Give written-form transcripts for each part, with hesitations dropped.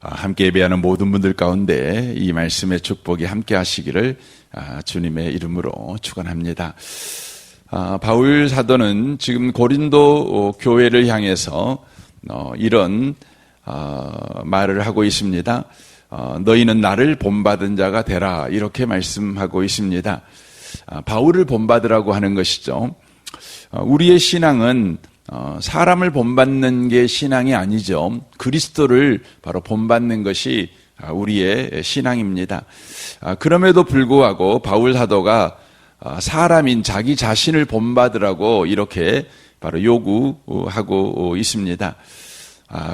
함께 예배하는 모든 분들 가운데 이 말씀의 축복이 함께 하시기를 주님의 이름으로 축원합니다. 바울 사도는 지금 고린도 교회를 향해서 이런 말을 하고 있습니다. 너희는 나를 본받은 자가 되라, 이렇게 말씀하고 있습니다. 바울을 본받으라고 하는 것이죠. 우리의 신앙은 사람을 본받는 게 신앙이 아니죠. 그리스도를 바로 본받는 것이 우리의 신앙입니다. 그럼에도 불구하고 바울 사도가 사람인 자기 자신을 본받으라고 이렇게 바로 요구하고 있습니다.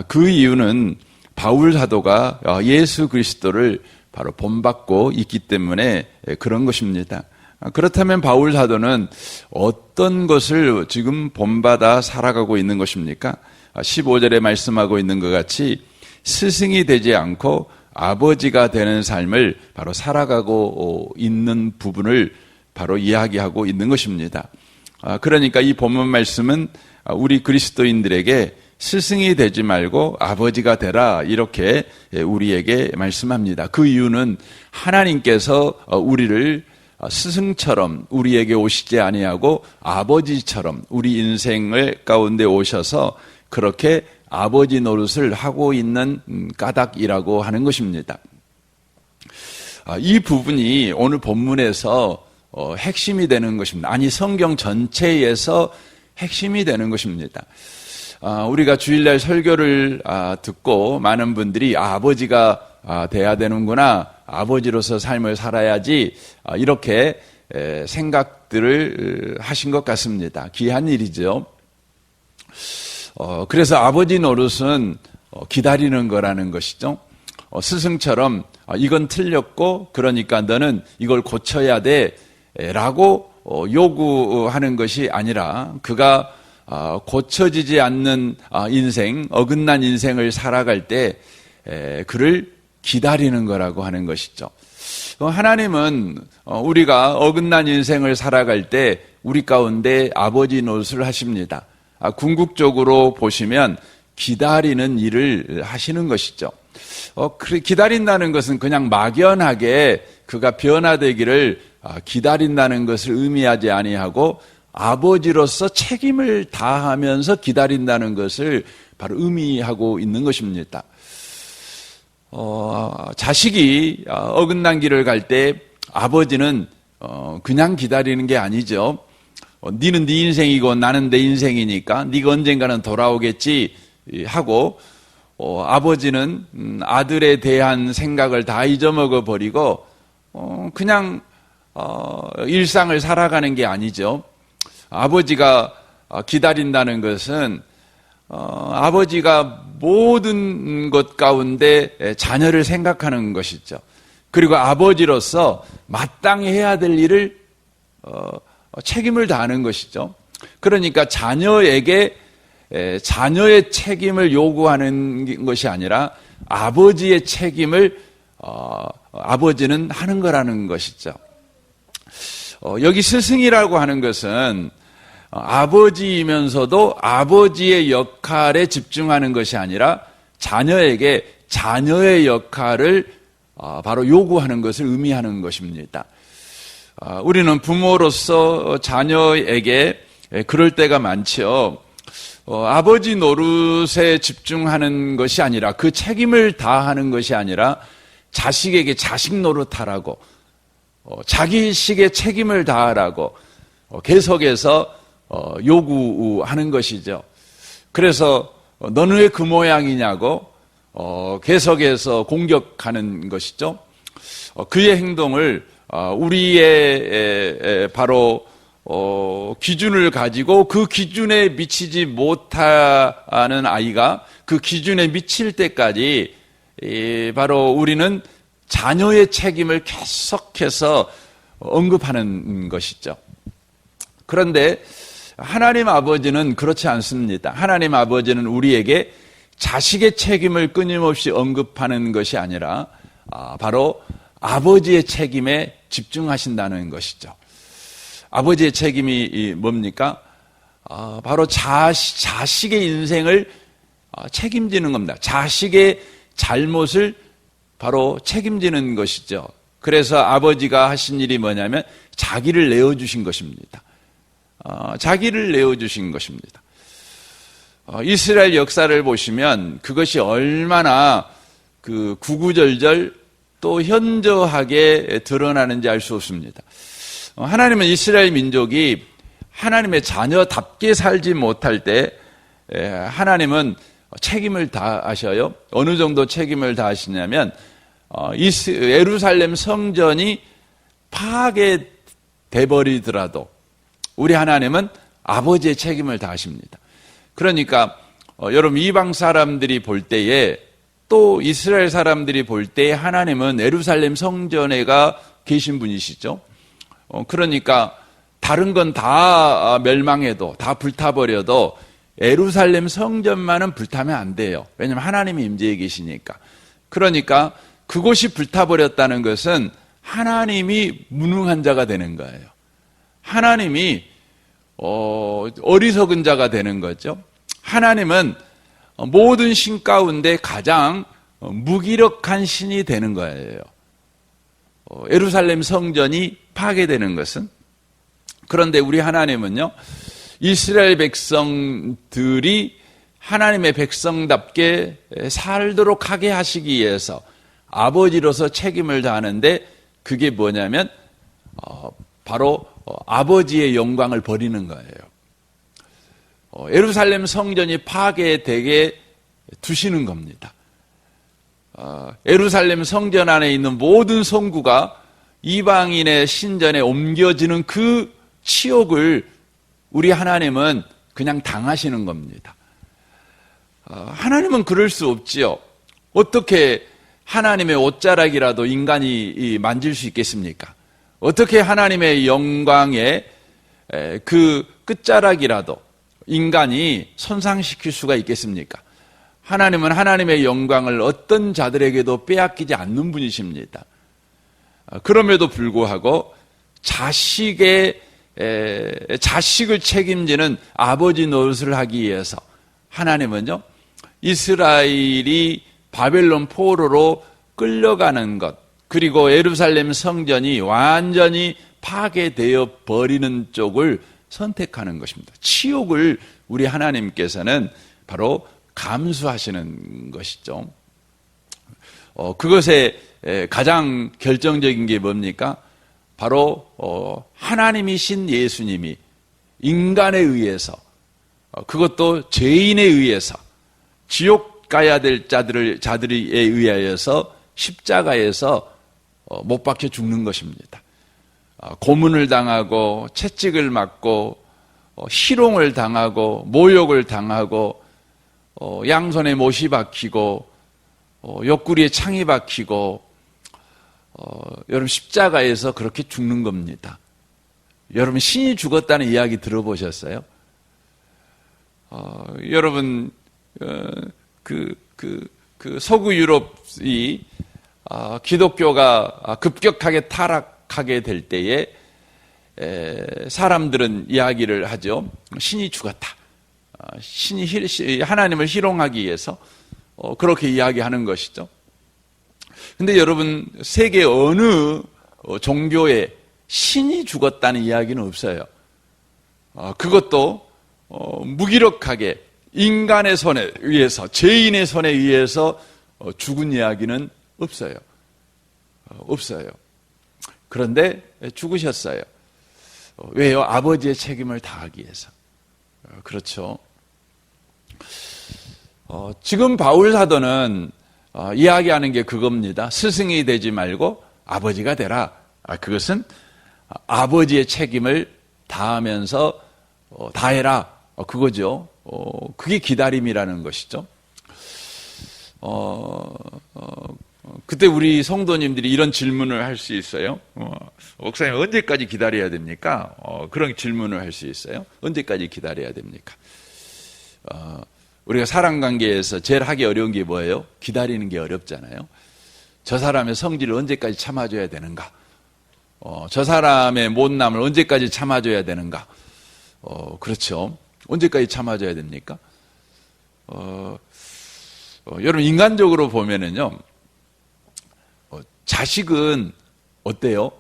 그 이유는 바울 사도가 예수 그리스도를 바로 본받고 있기 때문에 그런 것입니다. 그렇다면 바울 사도는 어떤 것을 지금 본받아 살아가고 있는 것입니까? 15절에 말씀하고 있는 것 같이 스승이 되지 않고 아버지가 되는 삶을 바로 살아가고 있는 부분을 바로 이야기하고 있는 것입니다. 그러니까 이 본문 말씀은 우리 그리스도인들에게 스승이 되지 말고 아버지가 되라, 이렇게 우리에게 말씀합니다. 그 이유는 하나님께서 우리를 스승처럼 우리에게 오시지 아니하고 아버지처럼 우리 인생을 가운데 오셔서 그렇게 아버지 노릇을 하고 있는 까닭이라고 하는 것입니다. 이 부분이 오늘 본문에서 핵심이 되는 것입니다. 아니, 성경 전체에서 핵심이 되는 것입니다. 우리가 주일날 설교를 듣고 많은 분들이 아버지가 돼야 되는구나, 아버지로서 삶을 살아야지, 이렇게 생각들을 하신 것 같습니다. 귀한 일이죠. 그래서 아버지 노릇은 기다리는 거라는 것이죠. 스승처럼 이건 틀렸고 그러니까 너는 이걸 고쳐야 돼 라고 요구하는 것이 아니라 그가 고쳐지지 않는 인생, 어긋난 인생을 살아갈 때 그를 기다리는 거라고 하는 것이죠. 하나님은 우리가 어긋난 인생을 살아갈 때 우리 가운데 아버지 노릇을 하십니다. 궁극적으로 보시면 기다리는 일을 하시는 것이죠. 기다린다는 것은 그냥 막연하게 그가 변화되기를 기다린다는 것을 의미하지 아니하고 아버지로서 책임을 다하면서 기다린다는 것을 바로 의미하고 있는 것입니다. 자식이 어긋난 길을 갈 때 아버지는 그냥 기다리는 게 아니죠. 니는 네 인생이고 나는 내 인생이니까 네가 언젠가는 돌아오겠지 하고 아버지는 아들에 대한 생각을 다 잊어먹어 버리고 그냥 일상을 살아가는 게 아니죠. 아버지가 기다린다는 것은 아버지가 모든 것 가운데 자녀를 생각하는 것이죠. 그리고 아버지로서 마땅히 해야 될 일을 책임을 다하는 것이죠. 그러니까 자녀에게 자녀의 책임을 요구하는 것이 아니라 아버지의 책임을 아버지는 하는 거라는 것이죠. 여기 스승이라고 하는 것은 아버지이면서도 아버지의 역할에 집중하는 것이 아니라 자녀에게 자녀의 역할을 바로 요구하는 것을 의미하는 것입니다. 우리는 부모로서 자녀에게 그럴 때가 많죠. 아버지 노릇에 집중하는 것이 아니라 그 책임을 다하는 것이 아니라 자식에게 자식 노릇하라고 자기식의 책임을 다하라고 계속해서 요구하는 것이죠. 그래서 너는 왜 그 모양이냐고 계속해서 공격하는 것이죠. 그의 행동을 우리의 바로 기준을 가지고 그 기준에 미치지 못하는 아이가 그 기준에 미칠 때까지 바로 우리는 자녀의 책임을 계속해서 언급하는 것이죠. 그런데 하나님 아버지는 그렇지 않습니다. 하나님 아버지는 우리에게 자식의 책임을 끊임없이 언급하는 것이 아니라 바로 아버지의 책임에 집중하신다는 것이죠. 아버지의 책임이 뭡니까? 바로 자식의 인생을 책임지는 겁니다. 자식의 잘못을 바로 책임지는 것이죠. 그래서 아버지가 하신 일이 뭐냐면 자기를 내어주신 것입니다. 자기를 내어주신 것입니다. 이스라엘 역사를 보시면 그것이 얼마나 그 구구절절 또 현저하게 드러나는지 알 수 없습니다. 하나님은 이스라엘 민족이 하나님의 자녀답게 살지 못할 때 하나님은 책임을 다하셔요. 어느 정도 책임을 다하시냐면 예루살렘 성전이 파괴돼 버리더라도 우리 하나님은 아버지의 책임을 다하십니다. 그러니까 여러분 이방 사람들이 볼 때에 또 이스라엘 사람들이 볼 때에 하나님은 예루살렘 성전에가 계신 분이시죠. 그러니까 다른 건 다 멸망해도 다 불타버려도 예루살렘 성전만은 불타면 안 돼요. 왜냐하면 하나님이 임재해 계시니까. 그러니까 그곳이 불타버렸다는 것은 하나님이 무능한 자가 되는 거예요. 하나님이 어리석은 자가 되는 거죠. 하나님은 모든 신 가운데 가장 무기력한 신이 되는 거예요. 예루살렘 성전이 파괴되는 것은. 그런데 우리 하나님은요, 이스라엘 백성들이 하나님의 백성답게 살도록 하게 하시기 위해서 아버지로서 책임을 다하는데 그게 뭐냐면 바로 아버지의 영광을 버리는 거예요. 예루살렘 성전이 파괴되게 두시는 겁니다. 예루살렘 성전 안에 있는 모든 성구가 이방인의 신전에 옮겨지는 그 치욕을 우리 하나님은 그냥 당하시는 겁니다. 하나님은 그럴 수 없지요. 어떻게 하나님의 옷자락이라도 인간이 만질 수 있겠습니까? 어떻게 하나님의 영광의 그 끝자락이라도 인간이 손상시킬 수가 있겠습니까? 하나님은 하나님의 영광을 어떤 자들에게도 빼앗기지 않는 분이십니다. 그럼에도 불구하고 자식을 책임지는 아버지 노릇을 하기 위해서 하나님은요, 이스라엘이 바벨론 포로로 끌려가는 것, 그리고 예루살렘 성전이 완전히 파괴되어 버리는 쪽을 선택하는 것입니다. 치욕을 우리 하나님께서는 바로 감수하시는 것이죠. 그것의 가장 결정적인 게 뭡니까? 바로 하나님이신 예수님이 인간에 의해서, 그것도 죄인에 의해서, 지옥 가야 될 자들에 의하여서 십자가에서 못 박혀 죽는 것입니다. 고문을 당하고 채찍을 맞고 희롱을 당하고 모욕을 당하고 양손에 못이 박히고 옆구리에 창이 박히고 여러분 십자가에서 그렇게 죽는 겁니다. 여러분 신이 죽었다는 이야기 들어보셨어요? 여러분 그 서구 유럽이 기독교가 급격하게 타락하게 될 때에 사람들은 이야기를 하죠. 신이 죽었다. 신이 하나님을 희롱하기 위해서 그렇게 이야기하는 것이죠. 근데 여러분 세계 어느 종교에 신이 죽었다는 이야기는 없어요. 그것도 무기력하게 인간의 손에 의해서, 죄인의 손에 의해서 죽은 이야기는 없어요. 없어요. 그런데 죽으셨어요. 왜요? 아버지의 책임을 다하기 위해서. 그렇죠. 지금 바울 사도는 이야기하는 게 그겁니다. 스승이 되지 말고 아버지가 되라. 그것은 아버지의 책임을 다하면서 다해라. 그거죠. 그게 기다림이라는 것이죠. 그때 우리 성도님들이 이런 질문을 할 수 있어요. 목사님 언제까지 기다려야 됩니까? 그런 질문을 할 수 있어요. 언제까지 기다려야 됩니까? 우리가 사람관계에서 제일 하기 어려운 게 뭐예요? 기다리는 게 어렵잖아요. 저 사람의 성질을 언제까지 참아줘야 되는가? 저 사람의 못남을 언제까지 참아줘야 되는가? 그렇죠. 언제까지 참아줘야 됩니까? 여러분 인간적으로 보면은요, 자식은 어때요?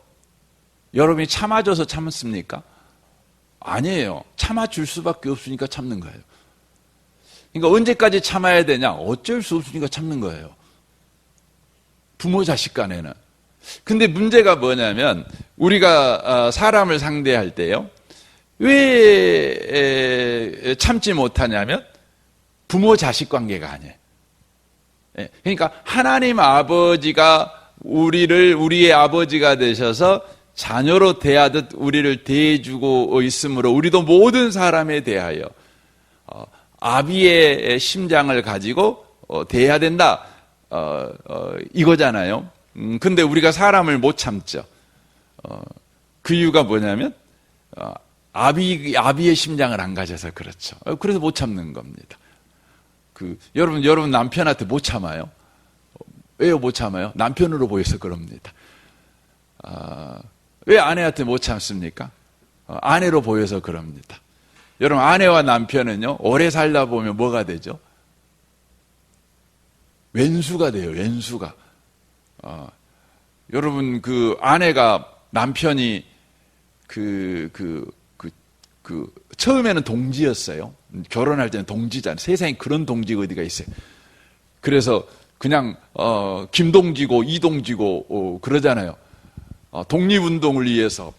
여러분이 참아줘서 참습니까? 아니에요. 참아줄 수밖에 없으니까 참는 거예요. 그러니까 언제까지 참아야 되냐? 어쩔 수 없으니까 참는 거예요. 부모 자식 간에는. 근데 문제가 뭐냐면 우리가 사람을 상대할 때요, 왜 참지 못하냐면 부모 자식 관계가 아니에요. 그러니까 하나님 아버지가 우리의 아버지가 되셔서 자녀로 대하듯 우리를 대해주고 있으므로 우리도 모든 사람에 대하여 아비의 심장을 가지고 대해야 된다, 이거잖아요. 근데 우리가 사람을 못 참죠. 그 이유가 뭐냐면 아비의 심장을 안 가져서 그렇죠. 그래서 못 참는 겁니다. 여러분 남편한테 못 참아요? 왜요 못 참아요? 남편으로 보여서 그럽니다. 왜 아내한테 못 참습니까? 아내로 보여서 그럽니다. 여러분 아내와 남편은요, 오래 살다 보면 뭐가 되죠? 왼수가 돼요. 왼수가. 여러분 아내가 남편이 처음에는 동지였어요. 결혼할 때는 동지잖아요. 세상에 그런 동지가 어디가 있어요. 그래서 그냥 김동지고 이동지고 그러잖아요. 독립운동을 위해서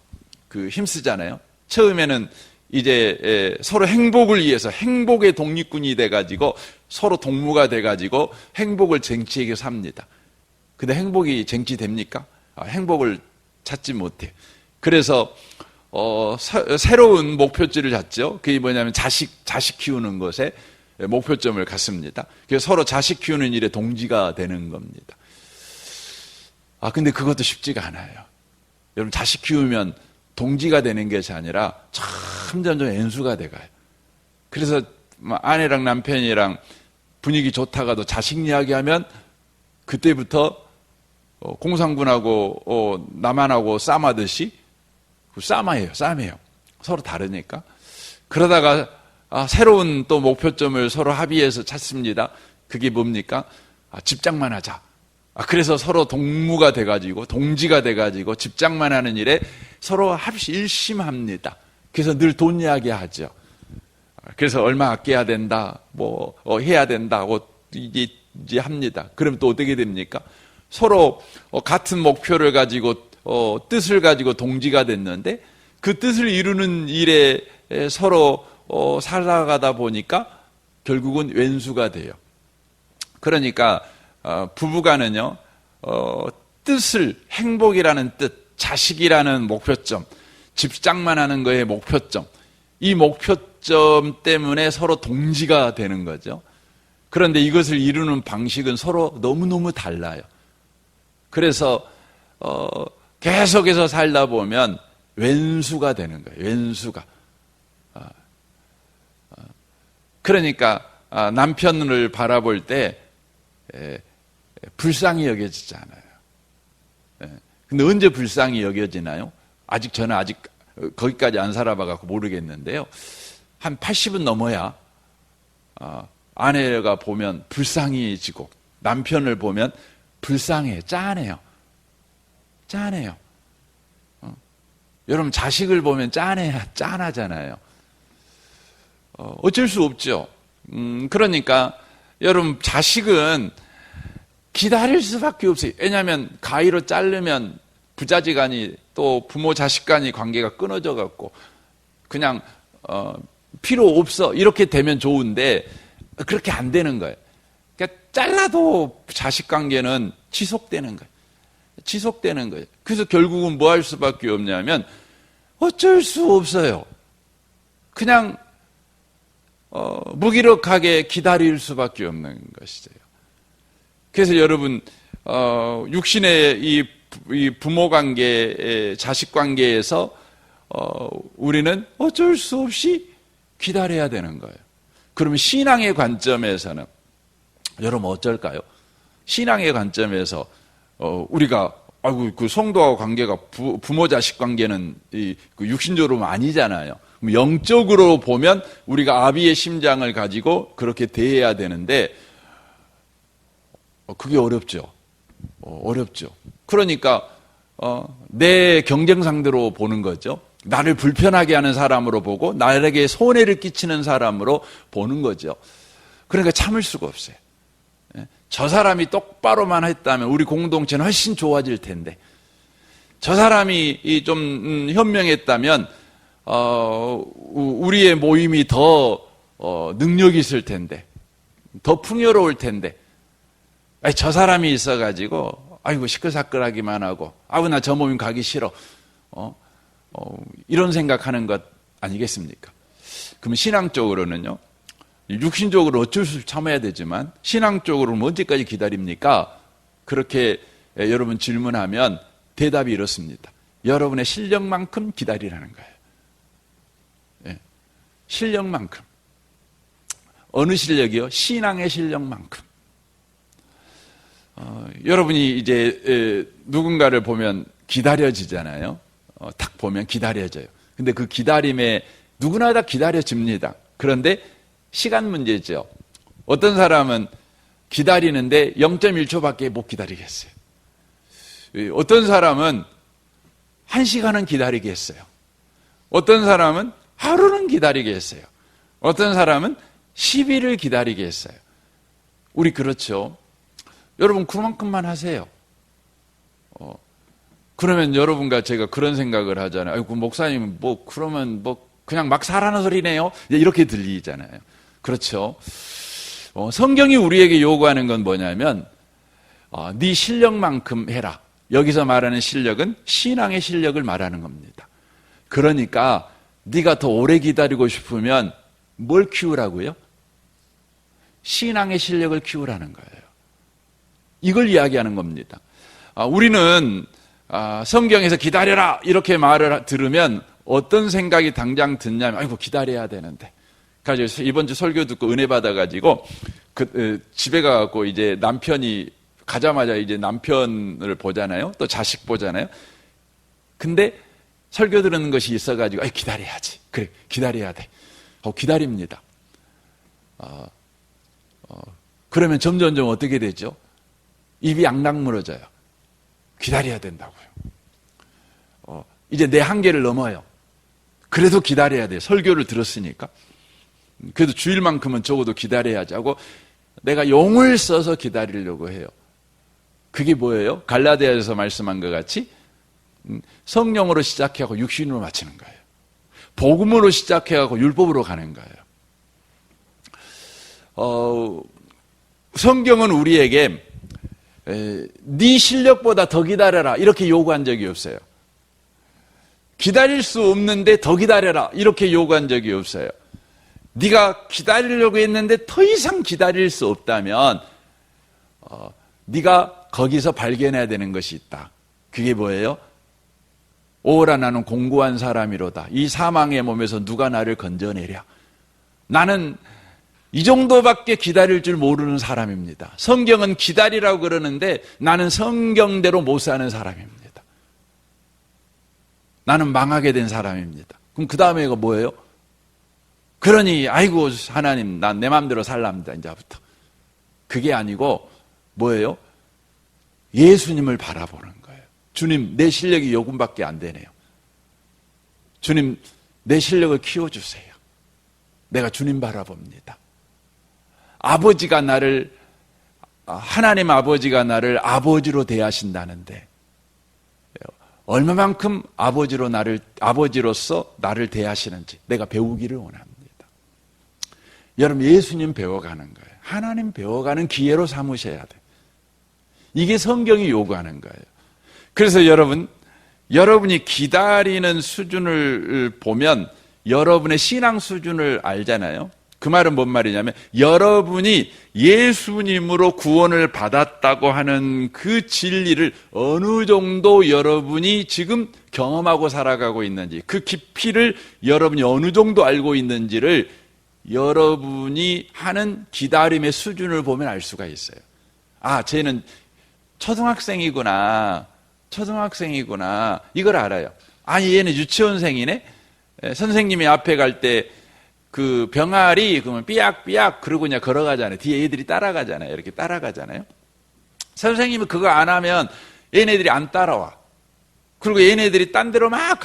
힘쓰잖아요. 처음에는 이제 서로 행복을 위해서 행복의 독립군이 돼가지고 서로 동무가 돼가지고 행복을 쟁취하게 삽니다. 근데 행복이 쟁취됩니까? 행복을 찾지 못해요. 그래서 새로운 목표지를 잡죠. 그게 뭐냐면 자식 키우는 것에 목표점을 갖습니다. 그래서 서로 자식 키우는 일에 동지가 되는 겁니다. 근데 그것도 쉽지가 않아요. 여러분 자식 키우면 동지가 되는 것이 아니라 점점 N수가 돼가요. 그래서 아내랑 남편이랑 분위기 좋다가도 자식 이야기하면 그때부터 공산군하고 남한하고 싸마듯이 싸매요. 서로 다르니까. 그러다가 새로운 또 목표점을 서로 합의해서 찾습니다. 그게 뭡니까? 집장만 하자. 그래서 서로 동무가 돼가지고 동지가 돼가지고 집장만 하는 일에 서로 일심합니다. 그래서 늘 돈 이야기 하죠. 그래서 얼마 아껴야 된다, 해야 된다고 이제 합니다. 그럼 또 어떻게 됩니까? 서로 같은 목표를 가지고 뜻을 가지고 동지가 됐는데 그 뜻을 이루는 일에 서로 살아가다 보니까 결국은 왼수가 돼요. 그러니까 부부간은요, 뜻을, 행복이라는 뜻, 자식이라는 목표점, 집장만 하는 거의 목표점, 이 목표점 때문에 서로 동지가 되는 거죠. 그런데 이것을 이루는 방식은 서로 너무너무 달라요. 그래서 계속해서 살다 보면 왼수가 되는 거예요. 왼수가. 그러니까 남편을 바라볼 때 불쌍히 여겨지지 않아요. 근데 언제 불쌍히 여겨지나요? 저는 아직 거기까지 안 살아봐갖고 모르겠는데요. 한 80은 넘어야 아내가 보면 불쌍해지고 남편을 보면 불쌍해, 짠해요. 여러분 자식을 보면 짠하잖아요. 어쩔 수 없죠. 그러니까 여러분 자식은 기다릴 수밖에 없어요. 왜냐하면 가위로 자르면 부자지간이 또 부모 자식 간이 관계가 끊어져 갖고 그냥 필요 없어 이렇게 되면 좋은데 그렇게 안 되는 거예요. 그러니까 잘라도 자식 관계는 지속되는 거예요. 그래서 결국은 뭐 할 수밖에 없냐면 어쩔 수 없어요. 그냥 무기력하게 기다릴 수밖에 없는 것이죠. 그래서 여러분 육신의 이 부모 관계, 자식 관계에서 우리는 어쩔 수 없이 기다려야 되는 거예요. 그러면 신앙의 관점에서는 여러분 어쩔까요? 신앙의 관점에서 우리가 그 성도와 관계가 부모 자식 관계는 그 육신적으로 아니잖아요. 영적으로 보면 우리가 아비의 심장을 가지고 그렇게 대해야 되는데 그게 어렵죠. 어렵죠. 그러니까 내 경쟁 상대로 보는 거죠. 나를 불편하게 하는 사람으로 보고 나에게 손해를 끼치는 사람으로 보는 거죠. 그러니까 참을 수가 없어요. 저 사람이 똑바로만 했다면 우리 공동체는 훨씬 좋아질 텐데, 저 사람이 좀 현명했다면 우리의 모임이 더 능력이 있을 텐데, 더 풍요로울 텐데, 저 사람이 있어가지고 아이고 시끌사끌하기만 하고 나 저 모임 가기 싫어, 이런 생각하는 것 아니겠습니까? 그럼 신앙적으로는요, 육신적으로 어쩔 수 없이 참아야 되지만 신앙적으로는 언제까지 기다립니까? 그렇게 여러분 질문하면 대답이 이렇습니다. 여러분의 실력만큼 기다리라는 거예요. 실력만큼. 어느 실력이요? 신앙의 실력만큼. 여러분이 이제 누군가를 보면 기다려지잖아요. 딱 보면 기다려져요. 근데 그 기다림에 누구나 다 기다려집니다. 그런데 시간 문제죠. 어떤 사람은 기다리는데 0.1초밖에 못 기다리겠어요. 어떤 사람은 1시간은 기다리겠어요. 어떤 사람은 하루는 기다리겠어요. 어떤 사람은 10일을 기다리겠어요. 우리 그렇죠. 여러분 그만큼만 하세요. 그러면 여러분과 제가 그런 생각을 하잖아요. 아이고 목사님 그러면 그냥 막 사라는 소리네요. 이렇게 들리잖아요. 그렇죠. 성경이 우리에게 요구하는 건 뭐냐면 네 실력만큼 해라. 여기서 말하는 실력은 신앙의 실력을 말하는 겁니다. 그러니까 네가 더 오래 기다리고 싶으면 뭘 키우라고요? 신앙의 실력을 키우라는 거예요. 이걸 이야기하는 겁니다. 우리는 성경에서 기다려라 이렇게 말을 들으면 어떤 생각이 당장 드냐면 아이고 기다려야 되는데. 그래서 이번 주 설교 듣고 은혜 받아가지고 집에 가고 이제 남편이 가자마자 이제 남편을 보잖아요. 또 자식 보잖아요. 근데 설교 들은 것이 있어가지고 기다려야지. 그래 기다려야 돼. 기다립니다. 그러면 점점점 어떻게 되죠? 입이 앙락 무너져요. 기다려야 된다고요. 이제 내 한계를 넘어요. 그래도 기다려야 돼요. 설교를 들었으니까. 그래도 주일만큼은 적어도 기다려야지 하고 내가 용을 써서 기다리려고 해요. 그게 뭐예요? 갈라디아에서 말씀한 것 같이 성령으로 시작해서 육신으로 마치는 거예요. 복음으로 시작해서 율법으로 가는 거예요. 성경은 우리에게 네 실력보다 더 기다려라 이렇게 요구한 적이 없어요. 기다릴 수 없는데 더 기다려라 이렇게 요구한 적이 없어요. 네가 기다리려고 했는데 더 이상 기다릴 수 없다면 네가 거기서 발견해야 되는 것이 있다. 그게 뭐예요? 오라 나는 공고한 사람이로다. 이 사망의 몸에서 누가 나를 건져내랴. 나는 이 정도밖에 기다릴 줄 모르는 사람입니다. 성경은 기다리라고 그러는데 나는 성경대로 못 사는 사람입니다. 나는 망하게 된 사람입니다. 그럼 그 다음에 이거 뭐예요? 그러니 아이고 하나님 난 내 마음대로 살랍니다. 이제부터. 그게 아니고 뭐예요? 예수님을 바라보는 거예요. 주님 내 실력이 요금밖에 안 되네요. 주님 내 실력을 키워주세요. 내가 주님 바라봅니다. 아버지가 하나님 아버지가 나를 아버지로 대하신다는데 얼마만큼 아버지로서 나를 대하시는지 내가 배우기를 원합니다. 여러분 예수님 배워가는 거예요. 하나님 배워가는 기회로 삼으셔야 돼요. 이게 성경이 요구하는 거예요. 그래서 여러분이 기다리는 수준을 보면 여러분의 신앙 수준을 알잖아요. 그 말은 뭔 말이냐면 여러분이 예수님으로 구원을 받았다고 하는 그 진리를 어느 정도 여러분이 지금 경험하고 살아가고 있는지, 그 깊이를 여러분이 어느 정도 알고 있는지를 여러분이 하는 기다림의 수준을 보면 알 수가 있어요. 쟤는 초등학생이구나 이걸 알아요. 얘는 유치원생이네. 선생님이 앞에 갈 때 그 병아리 그러면 삐약삐약 그러고 그냥 걸어가잖아요. 뒤에 애들이 따라가잖아요. 이렇게 따라가잖아요. 선생님이 그거 안 하면 얘네들이 안 따라와. 그리고 얘네들이 딴 데로 막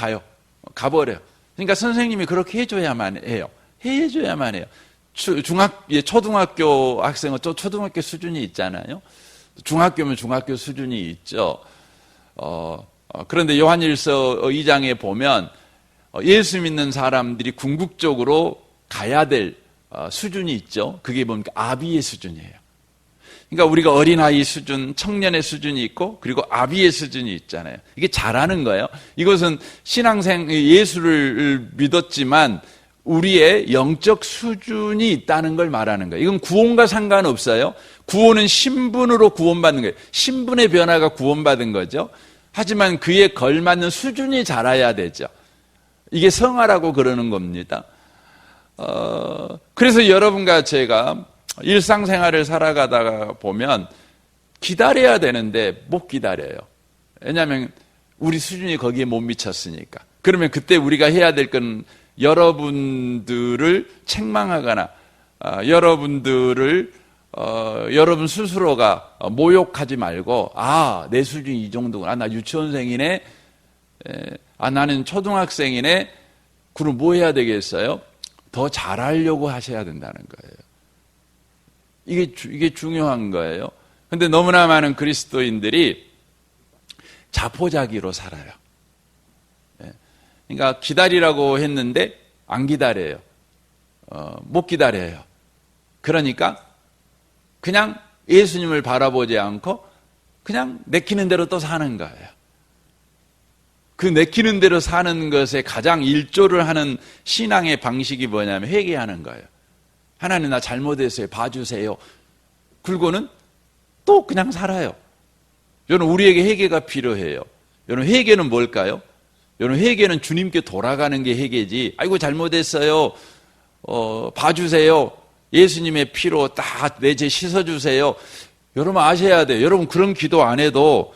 가버려요. 그러니까 선생님이 그렇게 해줘야만 해요. 해줘야만 해요. 초등학교 학생은 또 초등학교 수준이 있잖아요. 중학교면 중학교 수준이 있죠. 그런데 요한일서 2장에 보면 예수 믿는 사람들이 궁극적으로 가야 될 수준이 있죠. 그게 뭡니까? 아비의 수준이에요. 그러니까 우리가 어린아이 수준, 청년의 수준이 있고 그리고 아비의 수준이 있잖아요. 이게 잘하는 거예요. 이것은 신앙생 예수를 믿었지만 우리의 영적 수준이 있다는 걸 말하는 거예요. 이건 구원과 상관없어요. 구원은 신분으로 구원받는 거예요. 신분의 변화가 구원받은 거죠. 하지만 그에 걸맞는 수준이 자라야 되죠. 이게 성화라고 그러는 겁니다. 그래서 여러분과 제가 일상생활을 살아가다가 보면 기다려야 되는데 못 기다려요. 왜냐하면 우리 수준이 거기에 못 미쳤으니까. 그러면 그때 우리가 해야 될 건 여러분들을 책망하거나 여러분들을 여러분 스스로가 모욕하지 말고 내 수준이 이 정도구나. 나 유치원생이네. 나는 초등학생이네. 그럼 뭐 해야 되겠어요? 더 잘하려고 하셔야 된다는 거예요. 이게 중요한 거예요. 근데 너무나 많은 그리스도인들이 자포자기로 살아요. 그러니까 기다리라고 했는데 안 기다려요. 못 기다려요. 그러니까 그냥 예수님을 바라보지 않고 그냥 내키는 대로 또 사는 거예요. 그 내키는 대로 사는 것에 가장 일조를 하는 신앙의 방식이 뭐냐면 회개하는 거예요. 하나님 나 잘못했어요. 봐주세요. 그리고는 또 그냥 살아요. 여러분 우리에게 회개가 필요해요. 여러분 회개는 뭘까요? 여러분 회개는 주님께 돌아가는 게 회개지. 아이고 잘못했어요. 봐주세요. 예수님의 피로 딱 내 죄 씻어주세요. 여러분 아셔야 돼요. 여러분 그런 기도 안 해도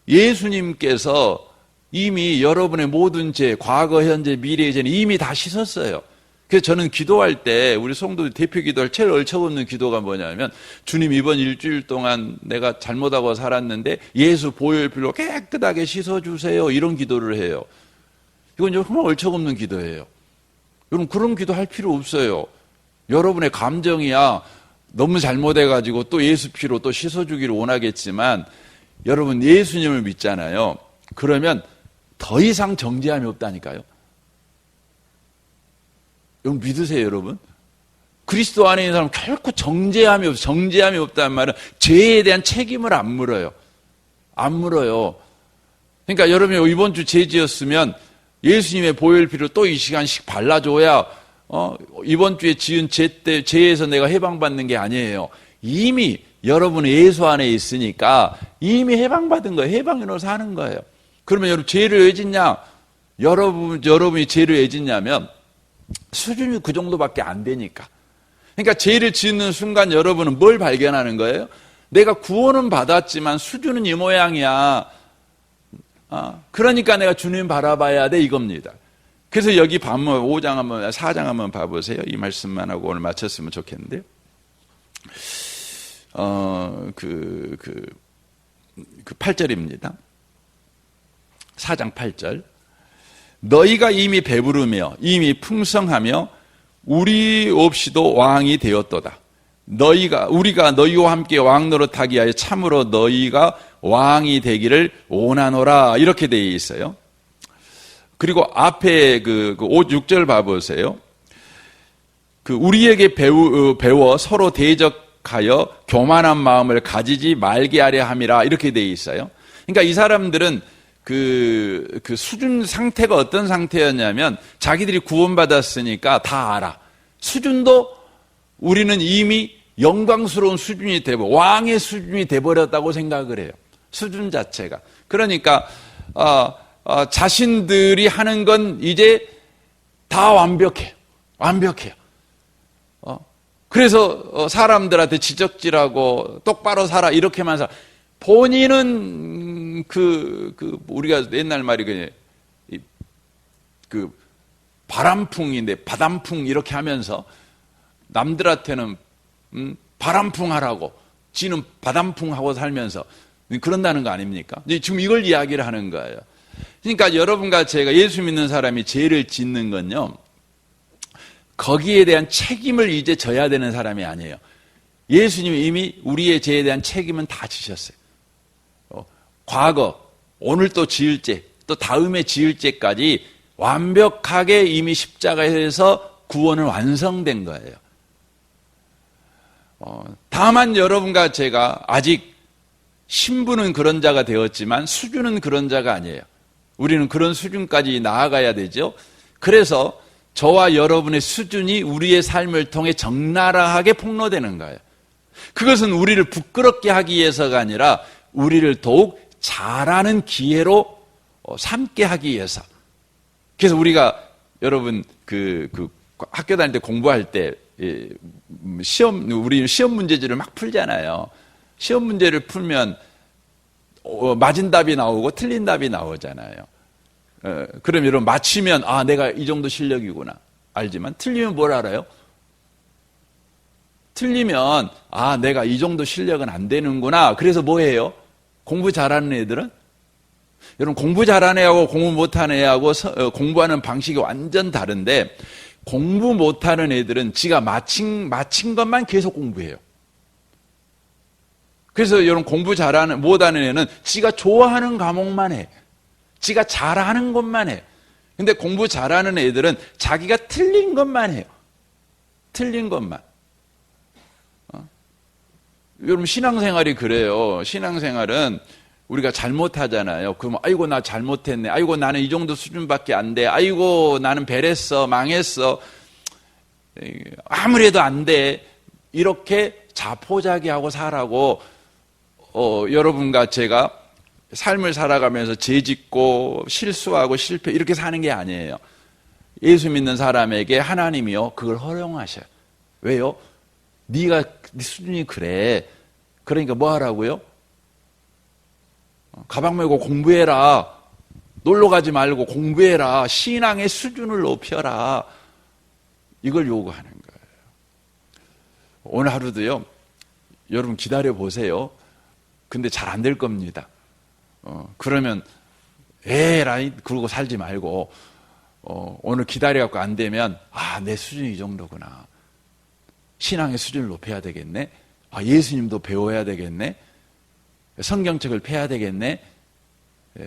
예수님께서 이미 여러분의 모든 죄, 과거, 현재, 미래의 죄는 이미 다 씻었어요. 그래서 저는 기도할 때 우리 성도들 대표 기도할 제일 얼척없는 기도가 뭐냐면 주님 이번 일주일 동안 내가 잘못하고 살았는데 예수 보혈 피로 깨끗하게 씻어주세요. 이런 기도를 해요. 이건 정말 얼척없는 기도예요. 여러분 그런 기도 할 필요 없어요. 여러분의 감정이야 너무 잘못해가지고 또 예수 피로 또 씻어주기를 원하겠지만 여러분 예수님을 믿잖아요. 그러면 더 이상 정죄함이 없다니까요. 여러분 믿으세요, 여러분? 그리스도 안에 있는 사람은 결코 정죄함이 없어요. 정죄함이 없다는 말은 죄에 대한 책임을 안 물어요. 안 물어요. 그러니까 여러분이 이번 주 죄 지었으면 예수님의 보혈피로 또 이 시간씩 발라줘야 이번 주에 지은 죄에서 내가 해방받는 게 아니에요. 이미 여러분은 예수 안에 있으니까 이미 해방받은 거예요. 해방으로 사는 거예요. 그러면 여러분 죄를 왜 짓냐? 여러분이 죄를 왜 짓냐면 수준이 그 정도밖에 안 되니까. 그러니까 죄를 짓는 순간 여러분은 뭘 발견하는 거예요? 내가 구원은 받았지만 수준은 이 모양이야. 그러니까 내가 주님 바라봐야 돼 이겁니다. 그래서 여기 4장 한번 봐보세요. 이 말씀만 하고 오늘 마쳤으면 좋겠는데요. 8절입니다. 4장 8절. 너희가 이미 배부르며 이미 풍성하며 우리 없이도 왕이 되었도다. 우리가 너희와 함께 왕 노릇하기 위하여 참으로 너희가 왕이 되기를 원하노라. 이렇게 되어 있어요. 그리고 앞에 6절 봐보세요. 우리에게 배워 서로 대적하여 교만한 마음을 가지지 말게 하려 함이라. 이렇게 되어 있어요. 그러니까 이 사람들은 그 수준 상태가 어떤 상태였냐면 자기들이 구원받았으니까 다 알아. 수준도 우리는 이미 영광스러운 수준이 되고 왕의 수준이 돼버렸다고 생각을 해요. 수준 자체가. 그러니까 자신들이 하는 건 이제 다 완벽해요. 그래서 사람들한테 지적질하고 똑바로 살아 이렇게만 살아. 본인은 우리가 옛날 말이 바람풍인데 바람풍 이렇게 하면서 남들한테는 바람풍 하라고 지는 바람풍하고 살면서 그런다는 거 아닙니까? 지금 이걸 이야기를 하는 거예요. 그러니까 여러분과 제가 예수 믿는 사람이 죄를 짓는 건요, 거기에 대한 책임을 이제 져야 되는 사람이 아니에요. 예수님이 이미 우리의 죄에 대한 책임은 다 지셨어요. 과거, 오늘 또 지을 죄, 또 다음에 지을 죄까지 완벽하게 이미 십자가에서 구원은 완성된 거예요. 다만 여러분과 제가 아직 신분은 그런 자가 되었지만 수준은 그런 자가 아니에요. 우리는 그런 수준까지 나아가야 되죠. 그래서 저와 여러분의 수준이 우리의 삶을 통해 적나라하게 폭로되는 거예요. 그것은 우리를 부끄럽게 하기 위해서가 아니라 우리를 더욱 잘하는 기회로 삼게 하기 위해서. 그래서 우리가 여러분 학교 다닐 때 공부할 때 우리 시험 문제지를 막 풀잖아요. 시험 문제를 풀면 맞은 답이 나오고 틀린 답이 나오잖아요. 그럼 여러분 맞히면 내가 이 정도 실력이구나 알지만 틀리면 뭘 알아요? 틀리면 내가 이 정도 실력은 안 되는구나. 그래서 뭐 해요? 공부 잘하는 애들은? 여러분 공부 잘하는 애하고 공부 못하는 애하고 공부하는 방식이 완전 다른데, 공부 못하는 애들은 지가 마친 것만 계속 공부해요. 그래서 여러분 공부 못하는 애는 지가 좋아하는 과목만 해. 지가 잘하는 것만 해. 근데 공부 잘하는 애들은 자기가 틀린 것만 해요. 틀린 것만. 여러분 신앙생활이 그래요. 신앙생활은 우리가 잘못하잖아요. 그럼 아이고 나 잘못했네. 아이고 나는 이 정도 수준밖에 안 돼. 아이고 나는 배렸어. 망했어. 아무래도 안 돼. 이렇게 자포자기하고 살라고 여러분과 제가 삶을 살아가면서 죄짓고 실수하고 실패 이렇게 사는 게 아니에요. 예수 믿는 사람에게 하나님이요 그걸 허용하셔요. 왜요? 네 수준이 그래. 그러니까 뭐 하라고요? 가방 메고 공부해라. 놀러 가지 말고 공부해라. 신앙의 수준을 높여라. 이걸 요구하는 거예요. 오늘 하루도요. 여러분 기다려 보세요. 근데 잘 안 될 겁니다. 그러면 에라이 그러고 살지 말고 오늘 기다려갖고 안 되면 내 수준이 이 정도구나. 신앙의 수준을 높여야 되겠네. 예수님도 배워야 되겠네. 성경책을 펴야 되겠네.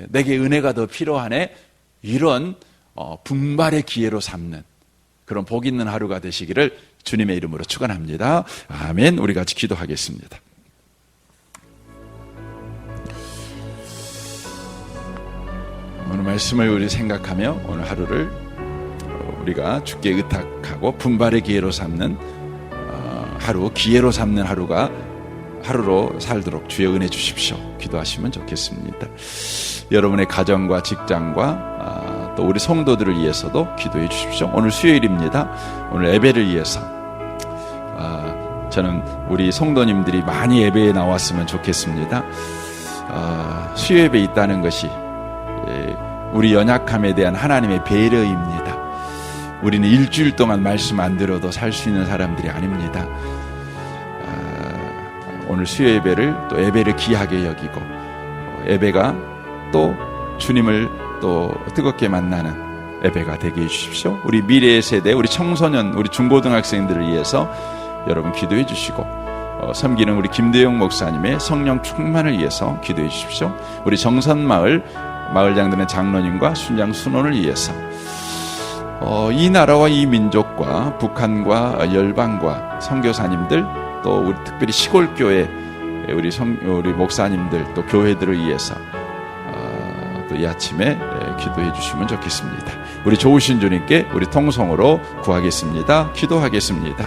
내게 은혜가 더 필요하네. 이런 분발의 기회로 삼는 그런 복 있는 하루가 되시기를 주님의 이름으로 축원합니다. 아멘. 우리 같이 기도하겠습니다. 오늘 말씀을 우리 생각하며 오늘 하루를 우리가 주께 의탁하고 분발의 기회로 삼는 기회로 삼는 하루로 살도록 주의 은혜 주십시오. 기도하시면 좋겠습니다. 여러분의 가정과 직장과 또 우리 성도들을 위해서도 기도해 주십시오. 오늘 수요일입니다. 오늘 예배를 위해서 저는 우리 성도님들이 많이 예배에 나왔으면 좋겠습니다. 수요 예배 있다는 것이 우리 연약함에 대한 하나님의 배려입니다. 우리는 일주일 동안 말씀 안 들어도 살 수 있는 사람들이 아닙니다. 오늘 수요 예배를 또 예배를 귀하게 여기고 예배가 또 주님을 또 뜨겁게 만나는 예배가 되게 해주십시오. 우리 미래의 세대, 우리 청소년, 우리 중고등학생들을 위해서 여러분 기도해 주시고 섬기는 우리 김대영 목사님의 성령 충만을 위해서 기도해 주십시오. 우리 정선마을 마을장들의 장로님과 순장 순원을 위해서 이 나라와 이 민족과 북한과 열방과 선교사님들 또 우리 특별히 시골교회 우리 목사님들 또 교회들을 위해서 또 이 아침에 기도해 주시면 좋겠습니다. 우리 좋으신 주님께 우리 통성으로 구하겠습니다. 기도하겠습니다.